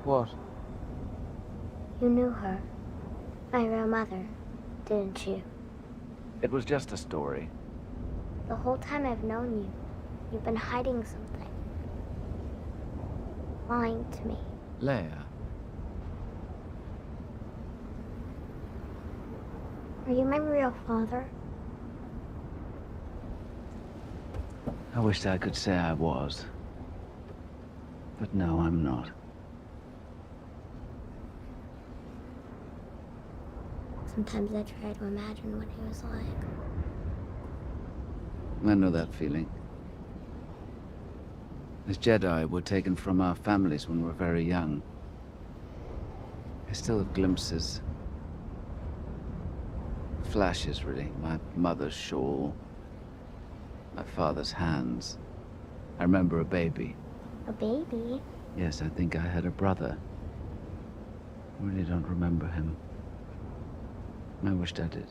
What? You knew her. My real mother, didn't you? It was just a story. The whole time I've known you, you've been hiding something. Lying to me. Leia. Are you my real father? I wished I could say I was. But no, I'm not. Sometimes I try to imagine what he was like. I know that feeling. As Jedi, we're taken from our families when we're very young. I still have glimpses. Flashes, really. My mother's shawl. My father's hands. I remember a baby. A baby? Yes, I think I had a brother. I really don't remember him. I wished I did.